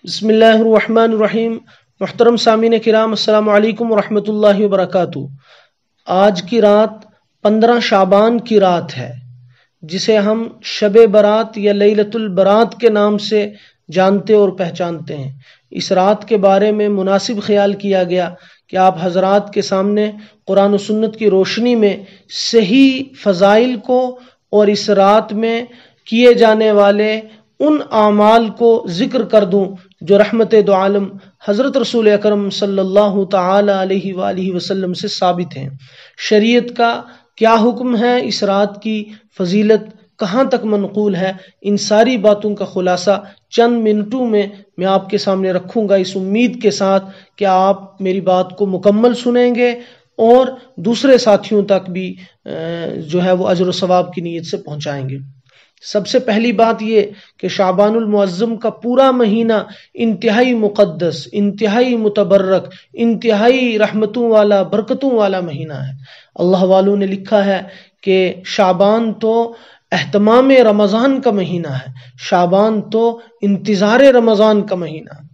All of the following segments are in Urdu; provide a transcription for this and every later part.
بسم اللہ الرحمن الرحیم۔ محترم سامعین کرام، السلام علیکم ورحمۃ اللہ وبرکاتہ۔ آج کی رات 15 شعبان کی رات ہے، جسے ہم شب برات یا لیلۃ البرات کے نام سے جانتے اور پہچانتے ہیں۔ اس رات کے بارے میں مناسب خیال کیا گیا کہ آپ حضرات کے سامنے قرآن و سنت کی روشنی میں صحیح فضائل کو اور اس رات میں کیے جانے والے ان اعمال کو ذکر کر دوں جو رحمت دو عالم حضرت رسول اکرم صلی اللہ تعالی علیہ وآلہ وسلم سے ثابت ہیں۔ شریعت کا کیا حکم ہے، اس رات کی فضیلت کہاں تک منقول ہے، ان ساری باتوں کا خلاصہ چند منٹوں میں آپ کے سامنے رکھوں گا، اس امید کے ساتھ کہ آپ میری بات کو مکمل سنیں گے اور دوسرے ساتھیوں تک بھی جو ہے وہ اجر و ثواب کی نیت سے پہنچائیں گے۔ سب سے پہلی بات یہ کہ شعبان المعظم کا پورا مہینہ انتہائی مقدس، انتہائی متبرک، انتہائی رحمتوں والا، برکتوں والا مہینہ ہے۔ اللہ والوں نے لکھا ہے کہ شعبان تو اہتمام رمضان کا مہینہ ہے، شعبان تو انتظار رمضان کا مہینہ ہے۔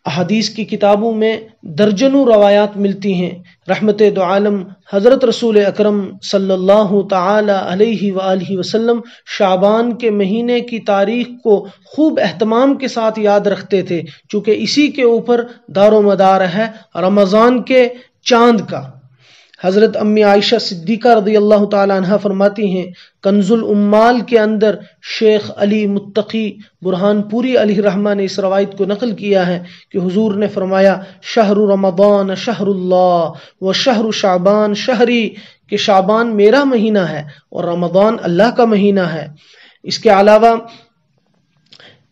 احادیث کی کتابوں میں درجنوں روایات ملتی ہیں، رحمت دو عالم حضرت رسول اکرم صلی اللہ تعالی علیہ وآلہ وسلم شعبان کے مہینے کی تاریخ کو خوب اہتمام کے ساتھ یاد رکھتے تھے، چونکہ اسی کے اوپر دار و مدار ہے رمضان کے چاند کا۔ حضرت امی عائشہ صدیقہ رضی اللہ تعالی عنہ فرماتی ہیں، کنز الامال کے اندر شیخ علی متقی برہان پوری علیہ رحمہ نے اس روایت کو نقل کیا ہے کہ حضور نے فرمایا، شہر رمضان شہر اللہ و شہر شعبان شہری، کہ شعبان میرا مہینہ ہے اور رمضان اللہ کا مہینہ ہے۔ اس کے علاوہ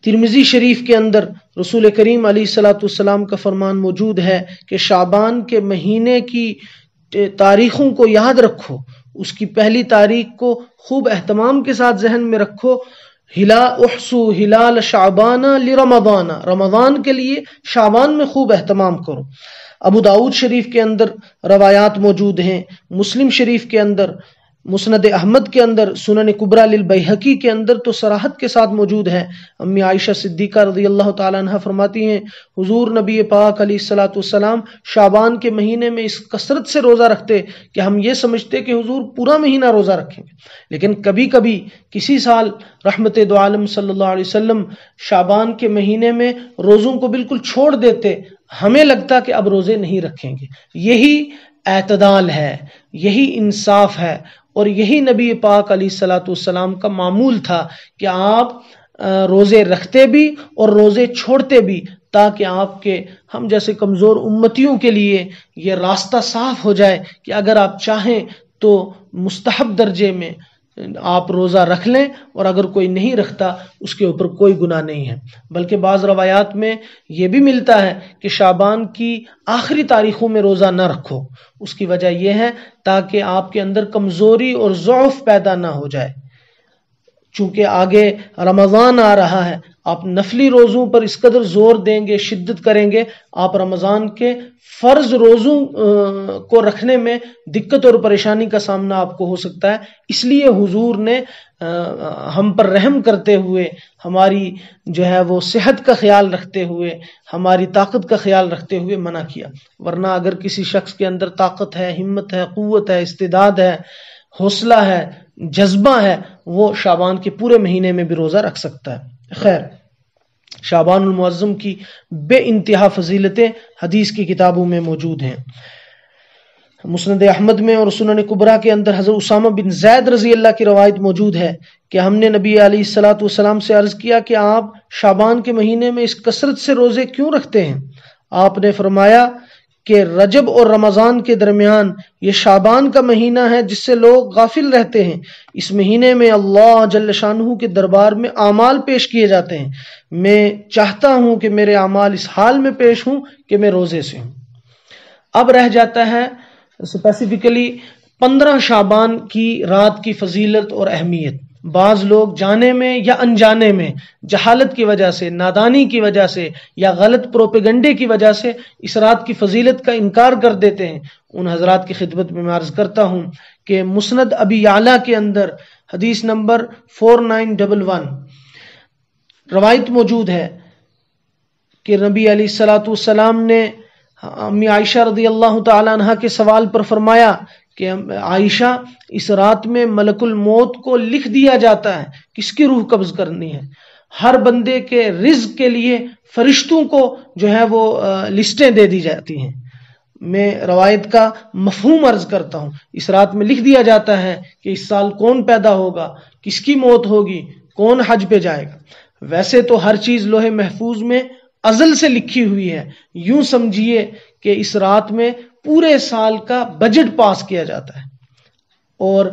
ترمذی شریف کے اندر رسول کریم علیہ الصلوۃ والسلام کا فرمان موجود ہے کہ شعبان کے مہینے کی تاریخوں کو یاد رکھو، اس کی پہلی تاریخ کو خوب اہتمام کے ساتھ ذہن میں رکھو، احسو ہلال شعبان لرمضان، رمضان کے لیے شعبان میں خوب اہتمام کرو۔ ابو داؤد شریف کے اندر روایات موجود ہیں، مسلم شریف کے اندر، مسند احمد کے اندر، سنن کبریٰ للبیہقی کے اندر تو صراحت کے ساتھ موجود ہے۔ امی عائشہ صدیقہ رضی اللہ تعالی عنہ فرماتی ہیں، حضور نبی پاک علیہ الصلوۃ والسلام شعبان کے مہینے میں اس کثرت سے روزہ رکھتے کہ ہم یہ سمجھتے کہ حضور پورا مہینہ روزہ رکھیں گے، لیکن کبھی کبھی کسی سال رحمت دو عالم صلی اللہ علیہ وسلم شعبان کے مہینے میں روزوں کو بالکل چھوڑ دیتے، ہمیں لگتا کہ اب روزے نہیں رکھیں گے۔ یہی اعتدال ہے، یہی انصاف ہے، اور یہی نبی پاک علیہ الصلوۃ والسلام کا معمول تھا کہ آپ روزے رکھتے بھی اور روزے چھوڑتے بھی، تاکہ آپ کے ہم جیسے کمزور امتیوں کے لیے یہ راستہ صاف ہو جائے کہ اگر آپ چاہیں تو مستحب درجے میں آپ روزہ رکھ لیں، اور اگر کوئی نہیں رکھتا اس کے اوپر کوئی گناہ نہیں ہے۔ بلکہ بعض روایات میں یہ بھی ملتا ہے کہ شعبان کی آخری تاریخوں میں روزہ نہ رکھو، اس کی وجہ یہ ہے تاکہ آپ کے اندر کمزوری اور ضعف پیدا نہ ہو جائے۔ چونکہ آگے رمضان آ رہا ہے، آپ نفلی روزوں پر اس قدر زور دیں گے، شدت کریں گے، آپ رمضان کے فرض روزوں کو رکھنے میں دقت اور پریشانی کا سامنا آپ کو ہو سکتا ہے۔ اس لیے حضور نے ہم پر رحم کرتے ہوئے، ہماری جو ہے وہ صحت کا خیال رکھتے ہوئے، ہماری طاقت کا خیال رکھتے ہوئے منع کیا۔ ورنہ اگر کسی شخص کے اندر طاقت ہے، ہمت ہے، قوت ہے، استعداد ہے، حوصلہ ہے، جذبہ ہے، وہ شعبان کے پورے مہینے میں بھی روزہ رکھ سکتا ہے۔ خیر، شعبان المعظم کی بے انتہا فضیلتیں حدیث کی کتابوں میں موجود ہیں۔ مسند احمد میں اور سنن کبریٰ کے اندر حضرت اسامہ بن زید رضی اللہ کی روایت موجود ہے کہ ہم نے نبی علیہ الصلوۃ والسلام سے عرض کیا کہ آپ شعبان کے مہینے میں اس کثرت سے روزے کیوں رکھتے ہیں؟ آپ نے فرمایا کہ رجب اور رمضان کے درمیان یہ شعبان کا مہینہ ہے جس سے لوگ غافل رہتے ہیں۔ اس مہینے میں اللہ جل شانہ کے دربار میں اعمال پیش کیے جاتے ہیں۔ میں چاہتا ہوں کہ میرے اعمال اس حال میں پیش ہوں کہ میں روزے سے ہوں۔ اب رہ جاتا ہے اسپیسیفکلی 15 شعبان کی رات کی فضیلت اور اہمیت۔ بعض لوگ جانے میں یا انجانے میں، جہالت کی وجہ سے، نادانی کی وجہ سے یا غلط پروپیگنڈے کی وجہ سے اس رات کی فضیلت کا انکار کر دیتے ہیں۔ ان حضرات کی خدمت میں عرض کرتا ہوں کہ مسند ابی یعلا کے اندر حدیث نمبر 4911 روایت موجود ہے کہ نبی علیہ الصلوۃ والسلام نے امی عائشہ رضی اللہ تعالی عنہا کے سوال پر فرمایا کہ عائشہ، اس رات میں ملک الموت کو لکھ دیا جاتا ہے کس کی روح قبض کرنی ہے، ہر بندے کے رزق کے لیے فرشتوں کو جو ہے وہ لسٹیں دے دی جاتی ہیں۔ میں روایت کا مفہوم عرض کرتا ہوں، اس رات میں لکھ دیا جاتا ہے کہ اس سال کون پیدا ہوگا، کس کی موت ہوگی، کون حج پہ جائے گا۔ ویسے تو ہر چیز لوح محفوظ میں ازل سے لکھی ہوئی ہے، یوں سمجھیے کہ اس رات میں پورے سال کا بجٹ پاس کیا جاتا ہے، اور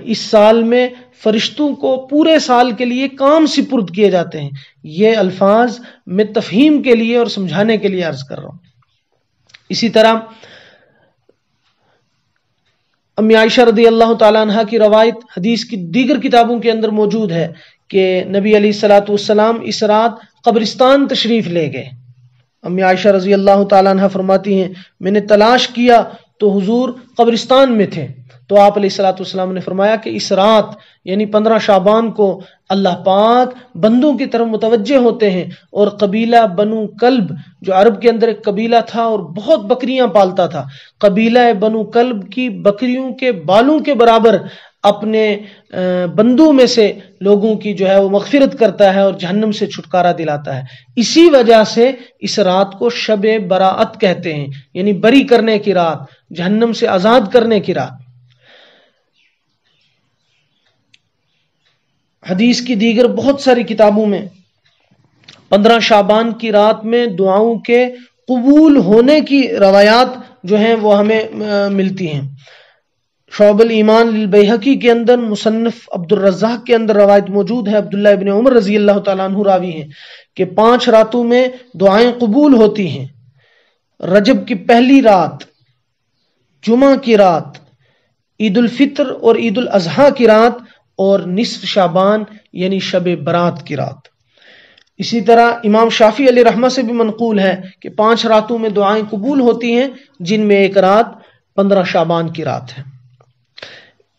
اس سال میں فرشتوں کو پورے سال کے لیے کام سپرد کیے جاتے ہیں۔ یہ الفاظ میں تفہیم کے لیے اور سمجھانے کے لیے عرض کر رہا ہوں۔ اسی طرح امی عائشہ رضی اللہ تعالیٰ عنہ کی روایت حدیث کی دیگر کتابوں کے اندر موجود ہے کہ نبی علیہ الصلوۃ والسلام اس رات قبرستان تشریف لے گئے۔ امی عائشہ رضی اللہ تعالیٰ عنہ فرماتی ہیں، میں نے تلاش کیا تو حضور قبرستان میں تھے، تو آپ علیہ الصلوۃ والسلام نے فرمایا کہ اس رات یعنی 15 شعبان کو اللہ پاک بندوں کی طرف متوجہ ہوتے ہیں، اور قبیلہ بنو کلب جو عرب کے اندر ایک قبیلہ تھا اور بہت بکریاں پالتا تھا، قبیلہ بنو کلب کی بکریوں کے بالوں کے برابر اپنے بندوں میں سے لوگوں کی جو ہے وہ مغفرت کرتا ہے اور جہنم سے چھٹکارا دلاتا ہے۔ اسی وجہ سے اس رات کو شب براءت کہتے ہیں، یعنی بری کرنے کی رات، جہنم سے آزاد کرنے کی رات۔ حدیث کی دیگر بہت ساری کتابوں میں 15 شعبان کی رات میں دعاؤں کے قبول ہونے کی روایات جو ہیں وہ ہمیں ملتی ہیں۔ شعب الایمان للبیہقی کے اندر، مصنف عبد الرزاق کے اندر روایت موجود ہے، عبداللہ ابن عمر رضی اللہ تعالیٰ عنہ راوی ہیں کہ 5 راتوں میں دعائیں قبول ہوتی ہیں: رجب کی پہلی رات، جمعہ کی رات، عید الفطر اور عید الاضحیٰ کی رات، اور نصف شعبان یعنی شب برات کی رات۔ اسی طرح امام شافعی علیہ رحمہ سے بھی منقول ہے کہ 5 راتوں میں دعائیں قبول ہوتی ہیں، جن میں ایک رات 15 شعبان کی رات ہے۔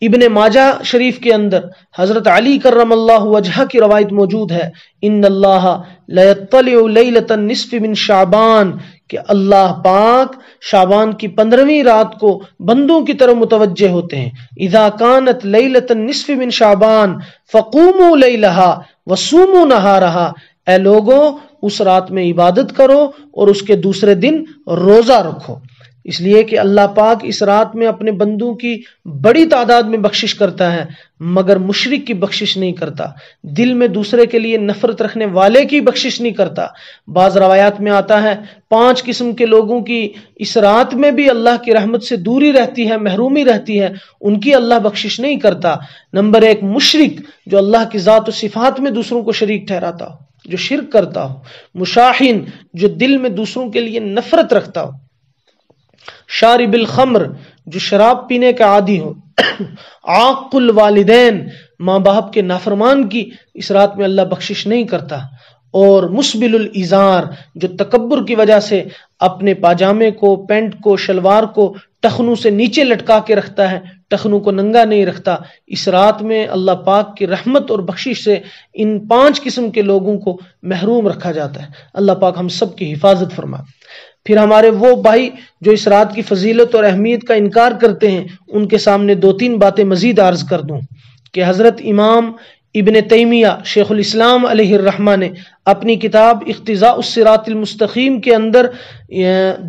ابن ماجہ شریف کے اندر حضرت علی کرم اللہ وجہہ کی روایت موجود ہے، ان اللہ لیطلع لیلۃ النصف من شعبان، کہ اللہ پاک شعبان کی 15ویں رات کو بندوں کی طرف متوجہ ہوتے ہیں۔ اذا کانت لیلۃ النصف من شعبان فقوموا لیلہا وصوموا نہارہا، اے لوگوں اس رات میں عبادت کرو اور اس کے دوسرے دن روزہ رکھو، اس لیے کہ اللہ پاک اس رات میں اپنے بندوں کی بڑی تعداد میں بخشش کرتا ہے، مگر مشرک کی بخشش نہیں کرتا، دل میں دوسرے کے لیے نفرت رکھنے والے کی بخشش نہیں کرتا۔ بعض روایات میں آتا ہے 5 قسم کے لوگوں کی اس رات میں بھی اللہ کی رحمت سے دوری رہتی ہے، محرومی رہتی ہے، ان کی اللہ بخشش نہیں کرتا۔ نمبر 1 مشرک، جو اللہ کی ذات و صفات میں دوسروں کو شریک ٹھہراتا ہو، جو شرک کرتا ہو۔ مشاحن، جو دل میں دوسروں کے لیے نفرت رکھتا ہو۔ شارب الخمر، جو شراب پینے کا عادی ہو۔ عاق الوالدین، ماں باپ کے نافرمان کی اس رات میں اللہ بخشش نہیں کرتا۔ اور مسبل الازار، جو تکبر کی وجہ سے اپنے پاجامے کو، پینٹ کو، شلوار کو ٹخنوں سے نیچے لٹکا کے رکھتا ہے، ٹخنوں کو ننگا نہیں رکھتا، اس رات میں اللہ پاک کی رحمت اور بخشش سے ان 5 قسم کے لوگوں کو محروم رکھا جاتا ہے۔ اللہ پاک ہم سب کی حفاظت فرمائے۔ پھر ہمارے وہ بھائی جو اس رات کی فضیلت اور اہمیت کا انکار کرتے ہیں، ان کے سامنے 2-3 باتیں مزید عرض کر دوں کہ حضرت امام ابن تیمیہ شیخ الاسلام علیہ الرحمہ نے اپنی کتاب اقتضاء الصراط المستقیم کے اندر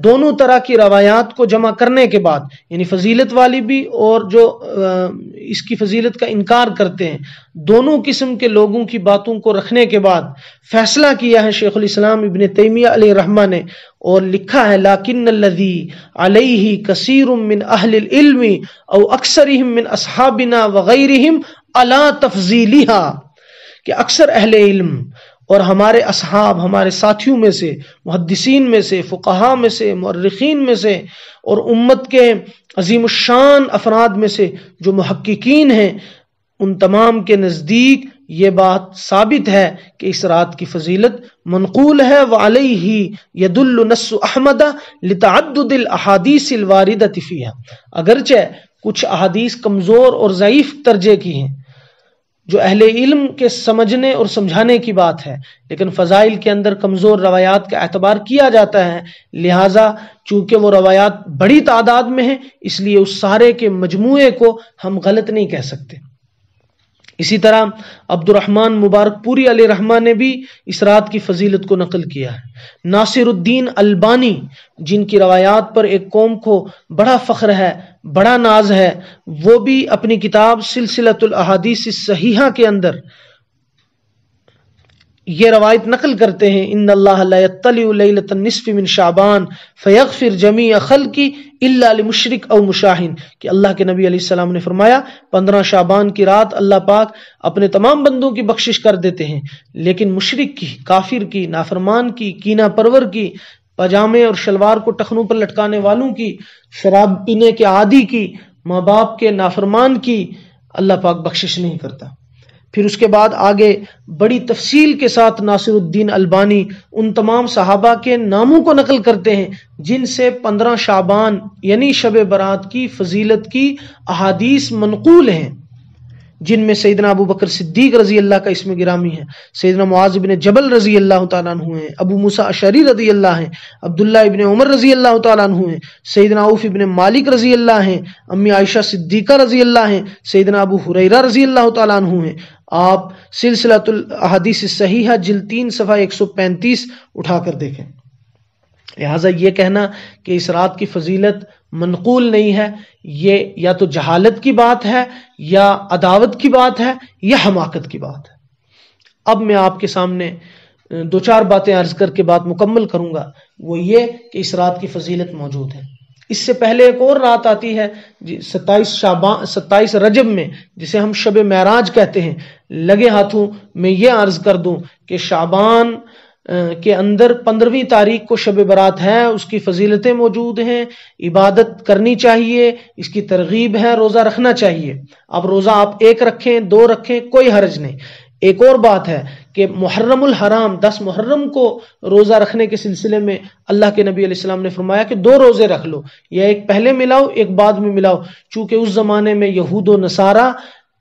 دونوں طرح کی روایات کو جمع کرنے کے بعد، یعنی فضیلت والی بھی اور جو اس کی فضیلت کا انکار کرتے ہیں، دونوں قسم کے لوگوں کی باتوں کو رکھنے کے بعد فیصلہ کیا ہے شیخ الاسلام ابن تیمیہ علیہ الرحمہ نے، اور لکھا ہے لیکن الذی علیہ کثیر من اہل العلم او اکثرہم من اصحابنا وغیرہم علی تفضیلہا، کہ اکثر اہل علم اور ہمارے اصحاب، ہمارے ساتھیوں میں سے، محدثین میں سے، فقہاء میں سے، مورخین میں سے، اور امت کے عظیم الشان افراد میں سے جو محققین ہیں، ان تمام کے نزدیک یہ بات ثابت ہے کہ اس رات کی فضیلت منقول ہے۔ وعلیہ یدل نص احمد لتعدد الاحادیث الواردۃ فیہا، اگرچہ کچھ احادیث کمزور اور ضعیف درجے کی ہیں، جو اہل علم کے سمجھنے اور سمجھانے کی بات ہے، لیکن فضائل کے اندر کمزور روایات کا اعتبار کیا جاتا ہے، لہٰذا چونکہ وہ روایات بڑی تعداد میں ہیں اس لیے اس سارے کے مجموعے کو ہم غلط نہیں کہہ سکتے۔ اسی طرح عبد الرحمن مبارک پوری علیہ رحمہ نے بھی اس رات کی فضیلت کو نقل کیا ہے۔ ناصر الدین البانی جن کی روایات پر ایک قوم کو بڑا فخر ہے، بڑا ناز ہے، وہ بھی اپنی کتاب سلسلۃ الاحادیث الصحیحہ کے اندر یہ روایت نقل کرتے ہیں، ان اللہ لا یطلع لیلۃ النصف من شعبان فیغفر جمیع خلقی الا لمشرک او مشاہن، کہ اللہ کے نبی علیہ السلام نے فرمایا 15 شعبان کی رات اللہ پاک اپنے تمام بندوں کی بخشش کر دیتے ہیں، لیکن مشرک کی، کافر کی، نافرمان کی، کینہ پرور کی، پاجامے اور شلوار کو ٹخنوں پر لٹکانے والوں کی، شراب پینے کے عادی کی، ماں باپ کے نافرمان کی اللہ پاک بخشش نہیں کرتا۔ پھر اس کے بعد آگے بڑی تفصیل کے ساتھ ناصر الدین البانی ان تمام صحابہ کے ناموں کو نقل کرتے ہیں جن سے 15 شعبان یعنی شب برات کی فضیلت کی احادیث منقول ہیں، جن میں سیدنا ابو بکر صدیق رضی اللہ کا اسم گرامی ہے، سیدنا معاذ بن جبل رضی اللہ تعالیٰ عنہ ہیں، ابو موسیٰ اشعری رضی اللہ ہیں، عبداللہ ابن عمر رضی اللہ تعالیٰ عنہ ہیں، سیدنا عوف ابن مالک رضی اللہ ہیں، امی عائشہ صدیقہ رضی اللہ ہیں، سیدنا ابو ہریرہ رضی اللہ تعالیٰ عنہ ہیں۔ آپ سلسلۃ الاحادیث الصحیحہ جلد 3 صفحہ 135 اٹھا کر دیکھیں۔ لہٰذا یہ کہنا کہ اس رات کی فضیلت منقول نہیں ہے، یہ یا تو جہالت کی بات ہے یا عداوت کی بات ہے یا حماقت کی بات ہے۔ اب میں آپ کے سامنے 2-4 باتیں عرض کر کے بات مکمل کروں گا، وہ یہ کہ اس رات کی فضیلت موجود ہے۔ اس سے پہلے ایک اور رات آتی ہے 27 رجب میں، جسے ہم شب معراج کہتے ہیں۔ لگے ہاتھوں میں یہ عرض کر دوں کہ شعبان کے اندر 15ویں تاریخ کو شب برات ہے، اس کی فضیلتیں موجود ہیں، عبادت کرنی چاہیے، اس کی ترغیب ہے، روزہ رکھنا چاہیے۔ اب روزہ آپ 1 رکھیں، 2 رکھیں، کوئی حرج نہیں۔ ایک اور بات ہے کہ محرم الحرام 10 محرم کو روزہ رکھنے کے سلسلے میں اللہ کے نبی علیہ السلام نے فرمایا کہ 2 روزے رکھ لو، یا ایک پہلے ملاؤ ایک بعد میں ملاؤ، چونکہ اس زمانے میں یہود و نصارہ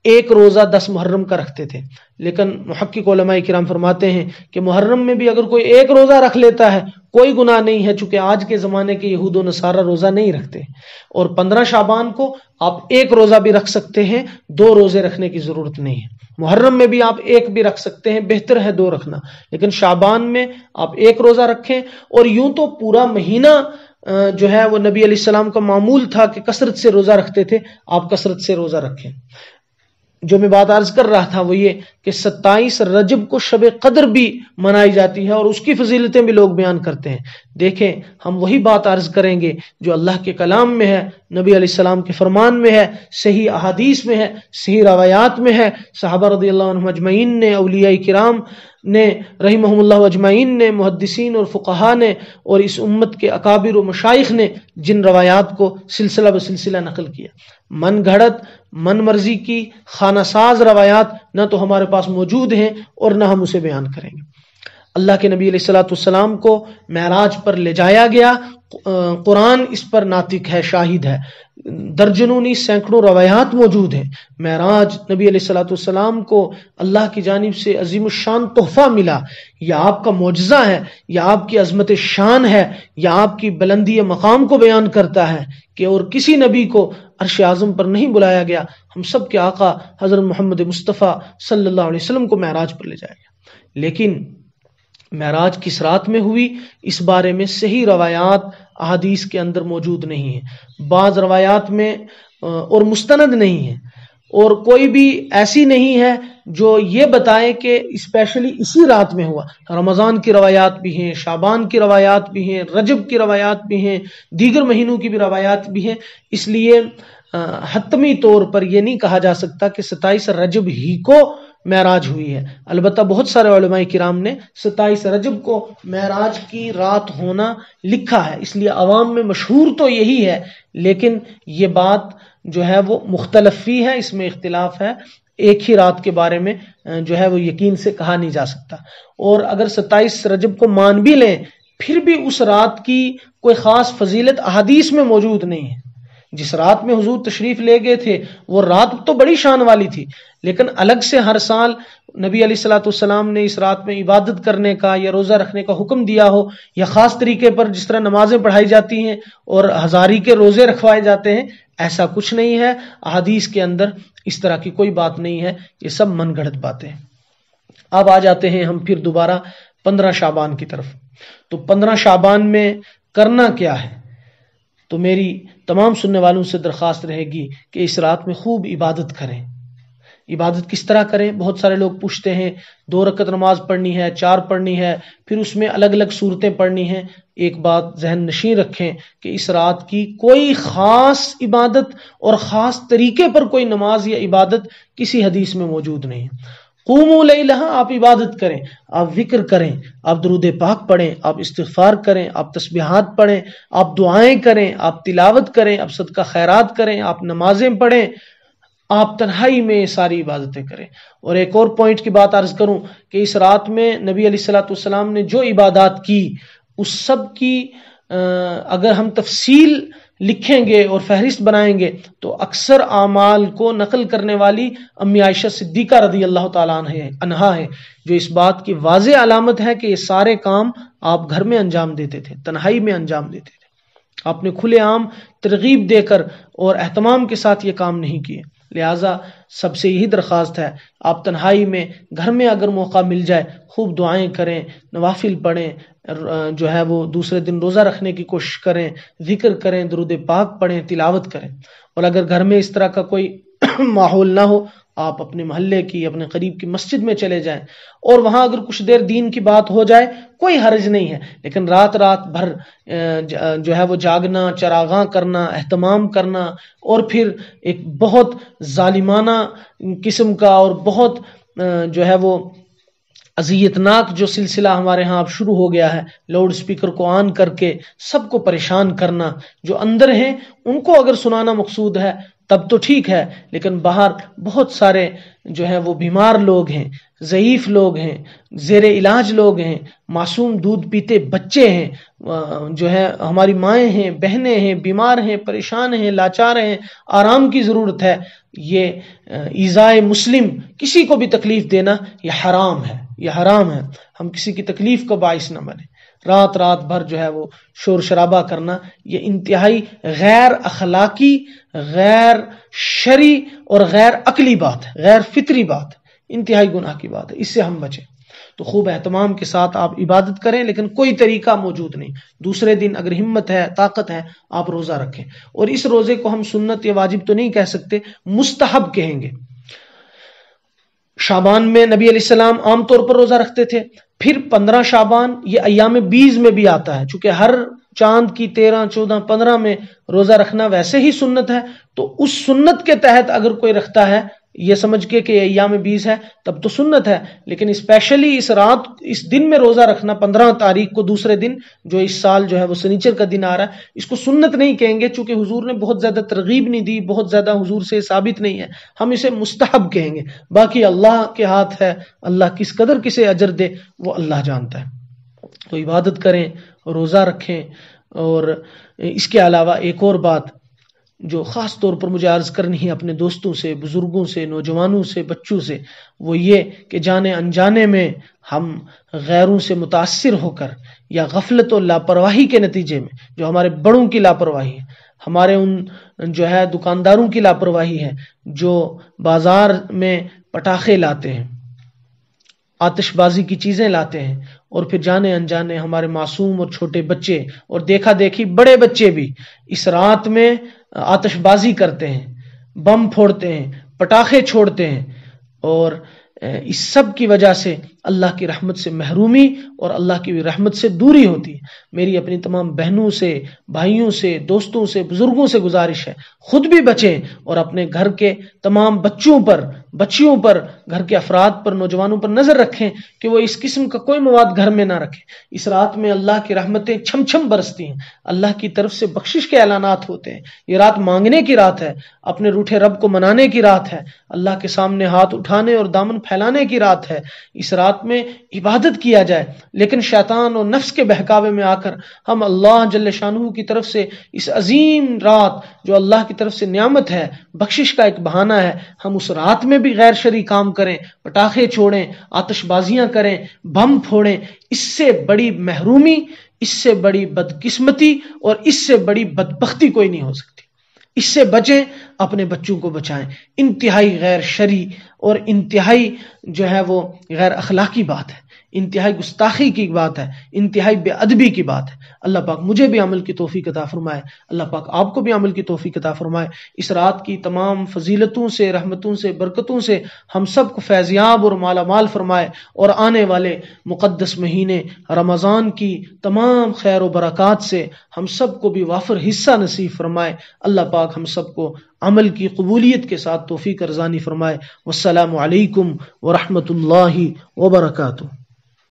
1 روزہ 10 محرم کا رکھتے تھے، لیکن محقق علماء کرام فرماتے ہیں کہ محرم میں بھی اگر کوئی 1 روزہ رکھ لیتا ہے کوئی گناہ نہیں ہے، چونکہ آج کے زمانے کے یہود و نصارہ روزہ نہیں رکھتے۔ اور 15 شعبان کو آپ 1 روزہ بھی رکھ سکتے ہیں، 2 روزے رکھنے کی ضرورت نہیں ہے۔ محرم میں بھی آپ 1 بھی رکھ سکتے ہیں، بہتر ہے 2 رکھنا، لیکن شعبان میں آپ 1 روزہ رکھیں۔ اور یوں تو پورا مہینہ جو ہے وہ نبی علیہ السلام کا معمول تھا کہ کثرت سے روزہ رکھتے تھے، آپ کثرت سے روزہ رکھیں۔ جو میں بات عرض کر رہا تھا وہ یہ کہ 27 رجب کو شب قدر بھی منائی جاتی ہے اور اس کی فضیلتیں بھی لوگ بیان کرتے ہیں۔ دیکھیں ہم وہی بات عرض کریں گے جو اللہ کے کلام میں ہے، نبی علیہ السلام کے فرمان میں ہے، صحیح احادیث میں ہے، صحیح روایات میں ہے، صحابہ رضی اللہ عنہم اجمعین نے، اولیاء کرام نے رحمہم اللہ اجمعین نے، محدثین اور فقہا نے، اور اس امت کے اکابر و مشائخ نے جن روایات کو سلسلہ بسلسلہ نقل کیا۔ من گھڑت، من مرضی کی خانہ ساز روایات نہ تو ہمارے پاس موجود ہیں اور نہ ہم اسے بیان کریں گے۔ اللہ کے نبی علیہ الصلوۃ والسلام کو معراج پر لے جایا گیا، قرآن اس پر ناطق ہے، شاہد ہے، درجنوں نہیں سینکڑوں روایات موجود ہیں۔ معراج نبی علیہ الصلوۃ والسلام کو اللہ کی جانب سے عظیم الشان تحفہ ملا، یا آپ کا معجزہ ہے، یا آپ کی عظمت شان ہے، یا آپ کی بلندی مقام کو بیان کرتا ہے کہ اور کسی نبی کو عرش اعظم پر نہیں بلایا گیا، ہم سب کے آقا حضرت محمد مصطفیٰ صلی اللہ علیہ وسلم کو معراج پر لے جایا گیا۔ لیکن معراج کس رات میں ہوئی اس بارے میں صحیح روایات احادیث کے اندر موجود نہیں ہیں، بعض روایات میں اور مستند نہیں ہیں، اور کوئی بھی ایسی نہیں ہے جو یہ بتائے کہ اسپیشلی اسی رات میں ہوا۔ رمضان کی روایات بھی ہیں، شعبان کی روایات بھی ہیں، رجب کی روایات بھی ہیں، دیگر مہینوں کی بھی روایات بھی ہیں، اس لیے حتمی طور پر یہ نہیں کہا جا سکتا کہ 27 رجب ہی کو معراج ہوئی ہے۔ البتہ بہت سارے علماء کرام نے 27 رجب کو معراج کی رات ہونا لکھا ہے، اس لیے عوام میں مشہور تو یہی ہے، لیکن یہ بات جو ہے وہ مختلف فی ہے، اس میں اختلاف ہے، ایک ہی رات کے بارے میں جو ہے وہ یقین سے کہا نہیں جا سکتا۔ اور اگر 27 رجب کو مان بھی لیں پھر بھی اس رات کی کوئی خاص فضیلت احادیث میں موجود نہیں ہے، جس رات میں حضور تشریف لے گئے تھے وہ رات تو بڑی شان والی تھی، لیکن الگ سے ہر سال نبی علیہ الصلوۃ والسلام نے اس رات میں عبادت کرنے کا یا روزہ رکھنے کا حکم دیا ہو، یا خاص طریقے پر جس طرح نمازیں پڑھائی جاتی ہیں اور ہزاری کے روزے رکھوائے جاتے ہیں، ایسا کچھ نہیں ہے۔ احادیث کے اندر اس طرح کی کوئی بات نہیں ہے، یہ سب من گھڑت باتیں ہیں۔ اب آ جاتے ہیں ہم پھر دوبارہ 15 شعبان کی طرف۔ تو 15 شعبان میں کرنا کیا ہے؟ تو میری تمام سننے والوں سے درخواست رہے گی کہ اس رات میں خوب عبادت کریں۔ عبادت کس طرح کریں؟ بہت سارے لوگ پوچھتے ہیں 2 رکعت نماز پڑھنی ہے، 4 پڑھنی ہے، پھر اس میں الگ الگ صورتیں پڑھنی ہیں۔ ایک بات ذہن نشین رکھیں کہ اس رات کی کوئی خاص عبادت اور خاص طریقے پر کوئی نماز یا عبادت کسی حدیث میں موجود نہیں ہے۔ قوموا لیلہا، آپ عبادت کریں، آپ ذکر کریں، آپ درود پاک پڑھیں، آپ استغفار کریں، آپ تسبیحات پڑھیں، آپ دعائیں کریں، آپ تلاوت کریں، آپ صدقہ خیرات کریں، آپ نمازیں پڑھیں، آپ تنہائی میں ساری عبادتیں کریں۔ اور ایک اور پوائنٹ کی بات عرض کروں کہ اس رات میں نبی علیہ الصلوۃ والسلام نے جو عبادات کی اس سب کی اگر ہم تفصیل لکھیں گے اور فہرست بنائیں گے تو اکثر اعمال کو نقل کرنے والی امی عائشہ صدیقہ رضی اللہ تعالیٰ عنہا ہے، جو اس بات کی واضح علامت ہے کہ یہ سارے کام آپ گھر میں انجام دیتے تھے، تنہائی میں انجام دیتے تھے، آپ نے کھلے عام ترغیب دے کر اور اہتمام کے ساتھ یہ کام نہیں کیے۔ لہٰذا سب سے یہی درخواست ہے، آپ تنہائی میں گھر میں اگر موقع مل جائے خوب دعائیں کریں، نوافل پڑھیں، جو ہے وہ دوسرے دن روزہ رکھنے کی کوشش کریں، ذکر کریں، درود پاک پڑھیں، تلاوت کریں۔ اور اگر گھر میں اس طرح کا کوئی ماحول نہ ہو، آپ اپنے محلے کی، اپنے قریب کی مسجد میں چلے جائیں اور وہاں اگر کچھ دیر دین کی بات ہو جائے کوئی حرج نہیں ہے، لیکن رات بھر جو ہے وہ جاگنا، چراغاں کرنا، اہتمام کرنا اور پھر ایک بہت ظالمانہ قسم کا اور بہت جو ہے وہ اذیتناک جو سلسلہ ہمارے ہاں اب شروع ہو گیا ہے، لاؤڈ سپیکر کو آن کر کے سب کو پریشان کرنا، جو اندر ہیں ان کو اگر سنانا مقصود ہے تب تو ٹھیک ہے، لیکن باہر بہت سارے جو ہے وہ بیمار لوگ ہیں، ضعیف لوگ ہیں، زیر علاج لوگ ہیں، معصوم دودھ پیتے بچے ہیں، جو ہے ہماری مائیں ہیں، بہنیں ہیں، بیمار ہیں، پریشان ہیں، لاچار ہیں، آرام کی ضرورت ہے۔ یہ ایذائے مسلم، کسی کو بھی تکلیف دینا یہ حرام ہے، یہ حرام ہے۔ ہم کسی کی تکلیف کا باعث نہ بنے۔ رات بھر جو ہے وہ شور شرابہ کرنا یہ انتہائی غیر اخلاقی، غیر شرعی اور غیر عقلی بات ہے، غیر فطری بات ہے، انتہائی گناہ کی بات ہے، اس سے ہم بچیں۔ تو خوب اہتمام کے ساتھ آپ عبادت کریں، لیکن کوئی طریقہ موجود نہیں۔ دوسرے دن اگر ہمت ہے، طاقت ہے، آپ روزہ رکھیں، اور اس روزے کو ہم سنت یا واجب تو نہیں کہہ سکتے، مستحب کہیں گے۔ شعبان میں نبی علیہ السلام عام طور پر روزہ رکھتے تھے، پھر 15 شعبان یہ ایام بیز میں بھی آتا ہے، چونکہ ہر چاند کی 13، 14، 15 میں روزہ رکھنا ویسے ہی سنت ہے، تو اس سنت کے تحت اگر کوئی رکھتا ہے یہ سمجھ کے کہ ایام بیز ہے تب تو سنت ہے، لیکن اسپیشلی اس دن میں روزہ رکھنا 15 تاریخ کو، دوسرے دن جو اس سال جو ہے وہ سنیچر کا دن آ رہا ہے، اس کو سنت نہیں کہیں گے، چونکہ حضور نے بہت زیادہ ترغیب نہیں دی، بہت زیادہ حضور سے ثابت نہیں ہے، ہم اسے مستحب کہیں گے۔ باقی اللہ کے ہاتھ ہے، اللہ کس قدر کسے اجر دے وہ اللہ جانتا ہے۔ تو عبادت کریں، روزہ رکھیں، اور اس کے علاوہ ایک اور بات جو خاص طور پر مجھے عرض کرنی ہے اپنے دوستوں سے، بزرگوں سے، نوجوانوں سے، بچوں سے، وہ یہ کہ جانے انجانے میں ہم غیروں سے متاثر ہو کر یا غفلت و لاپرواہی کے نتیجے میں، جو ہمارے بڑوں کی لاپرواہی ہے، ہمارے ان جو ہے دکانداروں کی لاپرواہی ہے، جو بازار میں پٹاخے لاتے ہیں، آتش بازی کی چیزیں لاتے ہیں، اور پھر جانے انجانے ہمارے معصوم اور چھوٹے بچے اور دیکھا دیکھی بڑے بچے بھی اس رات میں آتش بازی کرتے ہیں، بم پھوڑتے ہیں، پٹاخے چھوڑتے ہیں، اور اس سب کی وجہ سے اللہ کی رحمت سے محرومی اور اللہ کی رحمت سے دوری ہوتی ہے۔ میری اپنی تمام بہنوں سے، بھائیوں سے، دوستوں سے، بزرگوں سے گزارش ہے، خود بھی بچیں اور اپنے گھر کے تمام بچوں پر، گھر کے افراد پر، نوجوانوں پر نظر رکھیں کہ وہ اس قسم کا کوئی مواد گھر میں نہ رکھیں۔ اس رات میں اللہ کی رحمتیں چھم چھم برستی ہیں، اللہ کی طرف سے بخشش کے اعلانات ہوتے ہیں۔ یہ رات مانگنے کی رات ہے، اپنے روٹھے رب کو منانے کی رات ہے، اللہ کے سامنے ہاتھ اٹھانے اور دامن پھیلانے کی رات ہے۔ اس رات رات میں عبادت کیا جائے، لیکن شیطان اور نفس کے بہکاوے میں آ کر ہم اللہ جل شانہ کی طرف سے اس عظیم رات جو اللہ کی طرف سے نعمت ہے، بخشش کا ایک بہانہ ہے، ہم اس رات میں بھی غیر شرعی کام کریں، پٹاخے چھوڑیں، آتش بازیاں کریں، بم پھوڑیں، اس سے بڑی محرومی، اس سے بڑی بدقسمتی اور اس سے بڑی بدبختی کوئی نہیں ہو سکتی۔ اس سے بچیں، اپنے بچوں کو بچائیں۔ انتہائی غیر شرعی اور انتہائی جو ہے وہ غیر اخلاقی بات ہے، انتہائی گستاخی کی بات ہے، انتہائی بے ادبی کی بات ہے۔ اللہ پاک مجھے بھی عمل کی توفیق عطا فرمائے، اللہ پاک آپ کو بھی عمل کی توفیق عطا فرمائے۔ اس رات کی تمام فضیلتوں سے، رحمتوں سے، برکتوں سے ہم سب کو فیضیاب اور مالا مال فرمائے، اور آنے والے مقدس مہینے رمضان کی تمام خیر و برکات سے ہم سب کو بھی وافر حصہ نصیب فرمائے۔ اللہ پاک ہم سب کو عمل کی قبولیت کے ساتھ توفیق ارزانی فرمائے۔ والسلام علیکم ورحمۃ اللہ وبرکاتہ۔